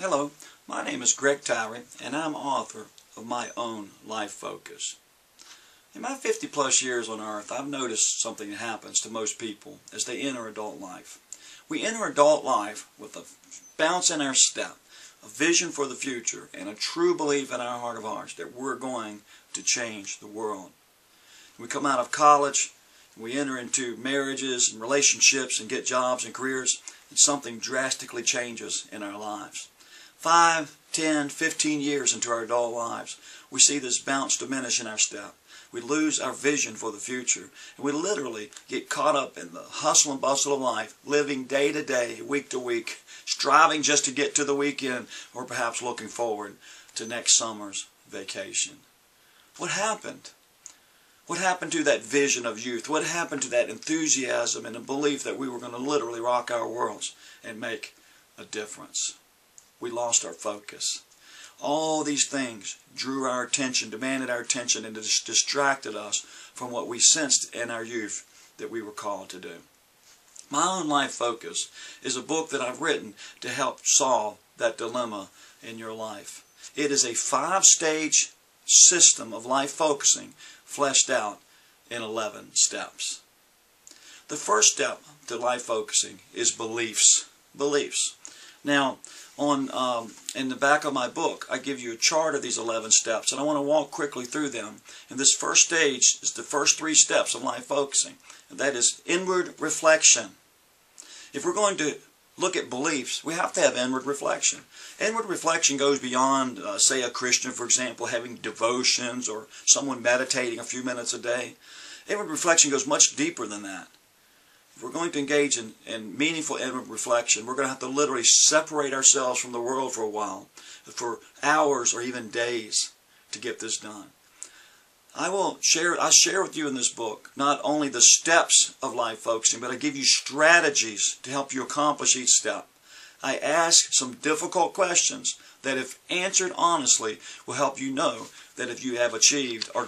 Hello, my name is Greg Tyree, and I'm author of my own Life Focus. In my 50 plus years on earth, I've noticed something that happens to most people as they enter adult life. We enter adult life with a bounce in our step, a vision for the future, and a true belief in our heart of hearts that we're going to change the world. We come out of college, we enter into marriages and relationships and get jobs and careers, and something drastically changes in our lives. 5, 10, 15 years into our adult lives, we see this bounce diminish in our step. We lose our vision for the future, and we literally get caught up in the hustle and bustle of life, living day to day, week to week, striving just to get to the weekend, or perhaps looking forward to next summer's vacation. What happened? What happened to that vision of youth? What happened to that enthusiasm and the belief that we were going to literally rock our worlds and make a difference? We lost our focus. All these things drew our attention, demanded our attention, and distracted us from what we sensed in our youth that we were called to do. My Own Life Focus is a book that I've written to help solve that dilemma in your life. It is a 5-stage system of life focusing fleshed out in 11 steps. The first step to life focusing is beliefs. Beliefs. Now, in the back of my book, I give you a chart of these 11 steps, and I want to walk quickly through them. And this first stage is the first 3 steps of life focusing, and that is inward reflection. If we're going to look at beliefs, we have to have inward reflection. Inward reflection goes beyond, say, a Christian, for example, having devotions or someone meditating a few minutes a day. Inward reflection goes much deeper than that. If we're going to engage in meaningful inward reflection, we're going to have to literally separate ourselves from the world for a while, for hours or even days to get this done. I share with you in this book not only the steps of life focusing, but I give you strategies to help you accomplish each step. I ask some difficult questions that, if answered honestly, will help you know that if you have achieved or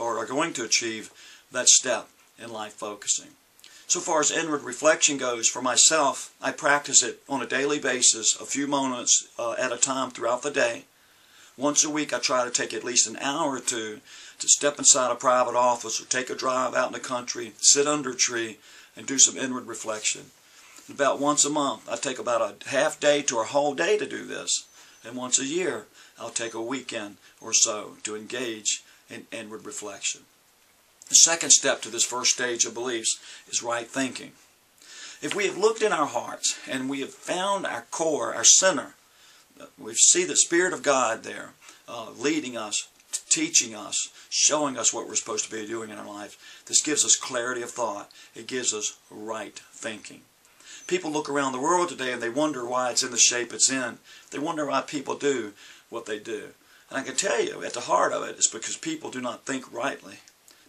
are going to achieve that step in life focusing. So far as inward reflection goes, for myself, I practice it on a daily basis, a few moments at a time throughout the day. Once a week I try to take at least an hour or two to step inside a private office or take a drive out in the country, sit under a tree, and do some inward reflection. And about once a month I take about a half day to a whole day to do this. And once a year I'll take a weekend or so to engage in inward reflection. The second step to this first stage of beliefs is right thinking. If we have looked in our hearts and we have found our core, our center, we see the Spirit of God there leading us, teaching us, showing us what we're supposed to be doing in our life. This gives us clarity of thought. It gives us right thinking. People look around the world today and they wonder why it's in the shape it's in. They wonder why people do what they do. And I can tell you, at the heart of it is because people do not think rightly.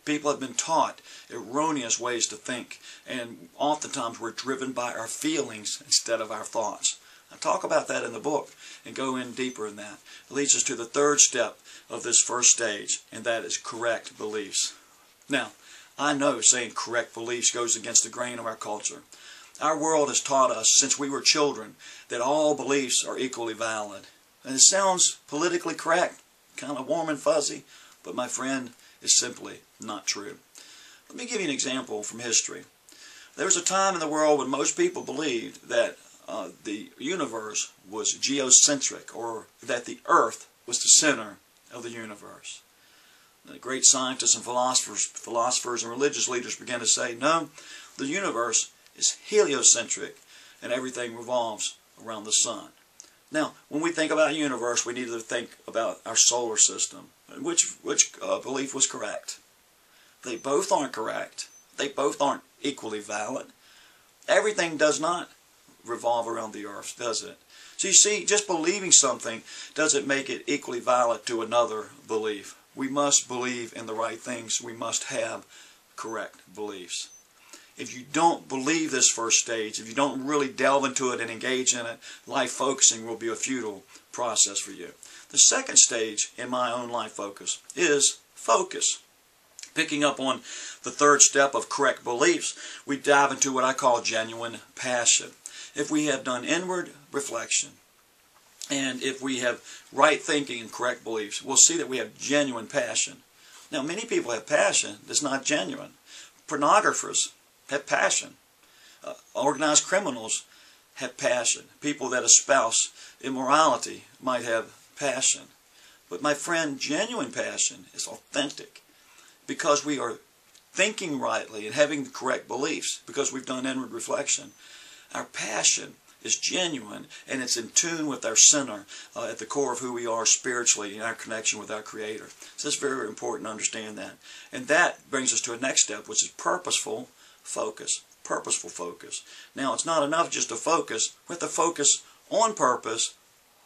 People have been taught erroneous ways to think, and oftentimes we're driven by our feelings instead of our thoughts. I talk about that in the book and go in deeper in that. It leads us to the third step of this first stage, and that is correct beliefs. Now, I know saying correct beliefs goes against the grain of our culture. Our world has taught us since we were children that all beliefs are equally valid. And it sounds politically correct, kind of warm and fuzzy, but my friend, is simply not true. Let me give you an example from history. There was a time in the world when most people believed that the universe was geocentric, or that the earth was the center of the universe. The great scientists and philosophers and religious leaders began to say, no, the universe is heliocentric and everything revolves around the sun. Now, when we think about a universe, we need to think about our solar system. Which belief was correct? They both aren't correct. They both aren't equally valid. Everything does not revolve around the earth, does it? So you see, just believing something doesn't make it equally valid to another belief. We must believe in the right things. We must have correct beliefs. If you don't believe this first stage, if you don't really delve into it and engage in it, life focusing will be a futile process for you. The second stage in my own life focus is focus. Picking up on the third step of correct beliefs, we dive into what I call genuine passion. If we have done inward reflection, And if we have right thinking and correct beliefs, we'll see that we have genuine passion. Now, many people have passion that's not genuine. Pornographers have passion. Organized criminals have passion. People that espouse immorality might have passion. But my friend, genuine passion is authentic because we are thinking rightly and having the correct beliefs, because we've done inward reflection. Our passion is genuine, and it's in tune with our center at the core of who we are spiritually and our connection with our Creator. So it's very, very important to understand that. And that brings us to a next step, which is purposeful focus. Purposeful focus. Now, it's not enough just to focus. We have to focus on purpose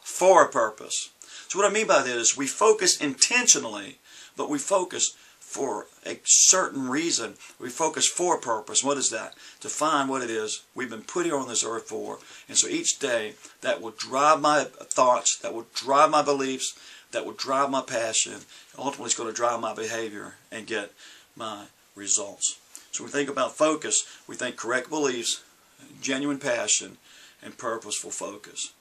for a purpose. So what I mean by that is we focus intentionally, but we focus for a certain reason. We focus for a purpose. What is that? To find what it is we've been put here on this earth for. And so each day, that will drive my thoughts, that will drive my beliefs, that will drive my passion. Ultimately, it's going to drive my behavior and get my results. So when we think about focus, we think correct beliefs, genuine passion, and purposeful focus.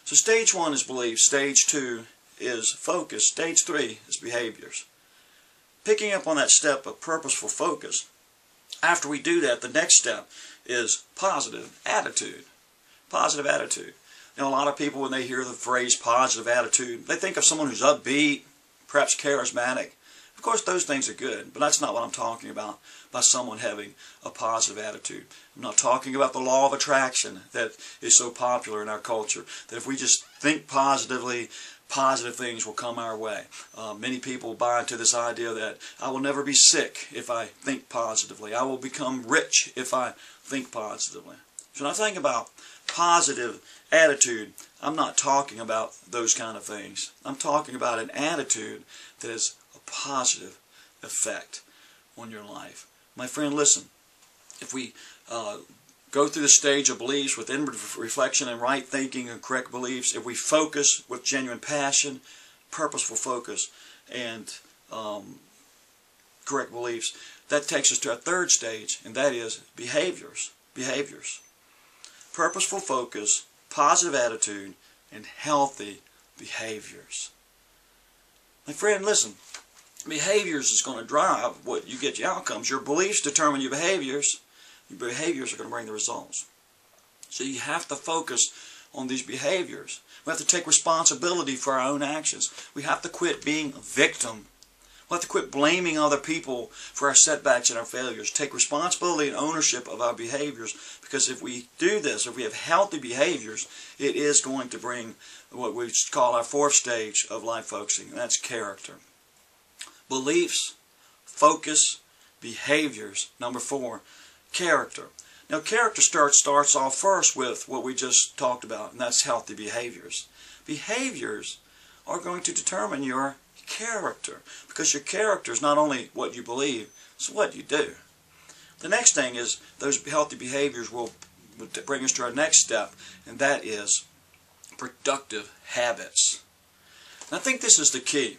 So stage 1 is belief, stage 2 is focus, stage 3 is behaviors. Picking up on that step of purposeful focus, after we do that, the next step is positive attitude. Positive attitude. Now, a lot of people, when they hear the phrase positive attitude, they think of someone who's upbeat, perhaps charismatic. Of course, those things are good, but that's not what I'm talking about by someone having a positive attitude. I'm not talking about the law of attraction that is so popular in our culture, that if we just think positively, positive things will come our way. Many people buy into this idea that I will never be sick if I think positively. I will become rich if I think positively. So when I think about positive attitude, I'm not talking about those kind of things. I'm talking about an attitude that has a positive effect on your life. My friend, listen, if we go through the stage of beliefs with inward reflection and right thinking and correct beliefs, if we focus with genuine passion, purposeful focus, and correct beliefs, that takes us to our third stage, and that is behaviors. Behaviors. Purposeful focus, positive attitude, and healthy behaviors. My friend, listen, behaviors is going to drive what you get your outcomes. Your beliefs determine your behaviors. Your behaviors are going to bring the results. So you have to focus on these behaviors. We have to take responsibility for our own actions. We have to quit being a victim. We have to quit blaming other people for our setbacks and our failures. Take responsibility and ownership of our behaviors, because if we do this, if we have healthy behaviors, it is going to bring what we call our fourth stage of life focusing, and that's character. Beliefs, focus, behaviors. Number 4, character. Now, character starts off first with what we just talked about, and that's healthy behaviors. Behaviors are going to determine your character, because your character is not only what you believe, it's what you do. The next thing is those healthy behaviors will bring us to our next step, and that is productive habits. And I think this is the key.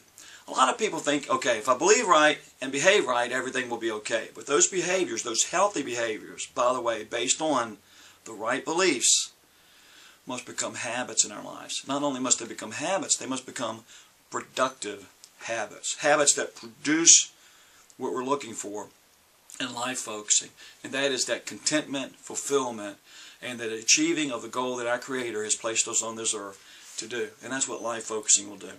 A lot of people think, okay, if I believe right and behave right, everything will be okay. But those behaviors, those healthy behaviors, by the way, based on the right beliefs, must become habits in our lives. Not only must they become habits, they must become productive habits. Habits that produce what we're looking for in life focusing. And that is that contentment, fulfillment, and that achieving of the goal that our Creator has placed us on this earth to do. And that's what life focusing will do.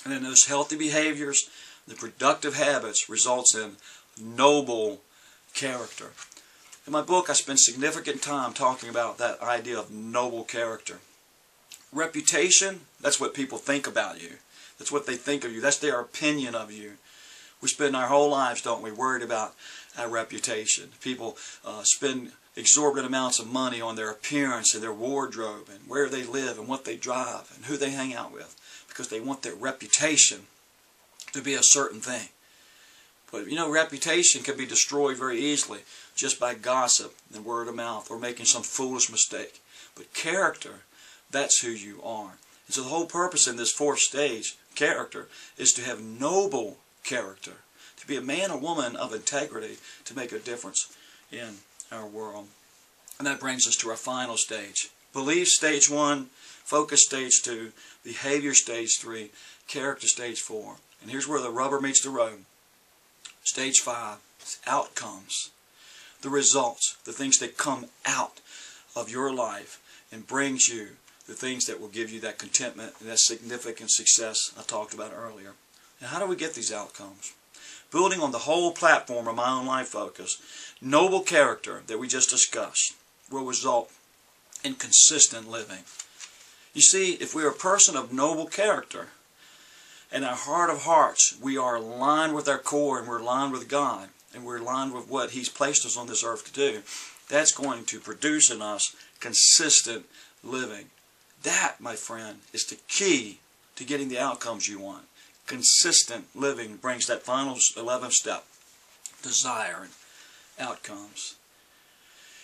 And then those healthy behaviors, the productive habits, results in noble character. In my book, I spend significant time talking about that idea of noble character. Reputation, that's what people think about you. That's what they think of you. That's their opinion of you. We spend our whole lives, don't we, worried about our reputation. People spend exorbitant amounts of money on their appearance and their wardrobe and where they live and what they drive and who they hang out with, because they want their reputation to be a certain thing. But you know, reputation can be destroyed very easily just by gossip and word of mouth or making some foolish mistake. But character, that's who you are. And so the whole purpose in this fourth stage, character, is to have noble character, to be a man or woman of integrity, to make a difference in our world. And that brings us to our final stage. Belief, stage 1, focus stage 2, behavior stage 3, character stage 4. And here's where the rubber meets the road. Stage 5 is outcomes. The results, the things that come out of your life and brings you the things that will give you that contentment and that significant success I talked about earlier. And how do we get these outcomes? Building on the whole platform of my own life focus, noble character that we just discussed will result in consistent living. You see, if we are a person of noble character, in our heart of hearts, we are aligned with our core and we're aligned with God and we're aligned with what He's placed us on this earth to do, that's going to produce in us consistent living. That, my friend, is the key to getting the outcomes you want. Consistent living brings that final 11th step, desire and outcomes.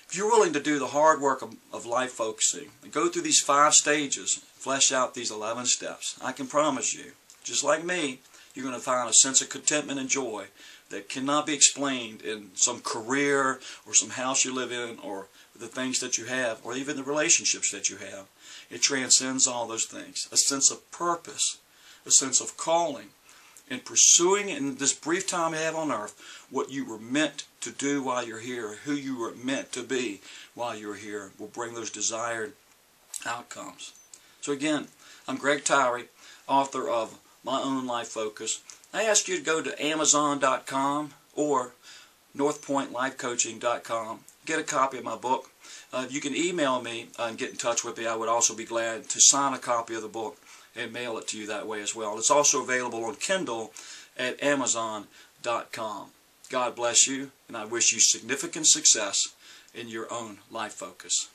If you're willing to do the hard work of life focusing and go through these 5 stages, flesh out these 11 steps, I can promise you, just like me, you're going to find a sense of contentment and joy that cannot be explained in some career or some house you live in or the things that you have or even the relationships that you have. It transcends all those things. A sense of purpose, a sense of calling, and pursuing in this brief time you have on earth what you were meant to do while you're here, who you were meant to be while you're here will bring those desired outcomes. So again, I'm Greg Tyree, author of My Own Life Focus. I ask you to go to Amazon.com or NorthPointLifeCoaching.com. Get a copy of my book. You can email me and get in touch with me. I would also be glad to sign a copy of the book and mail it to you that way as well. It's also available on Kindle at Amazon.com. God bless you, and I wish you significant success in your own life focus.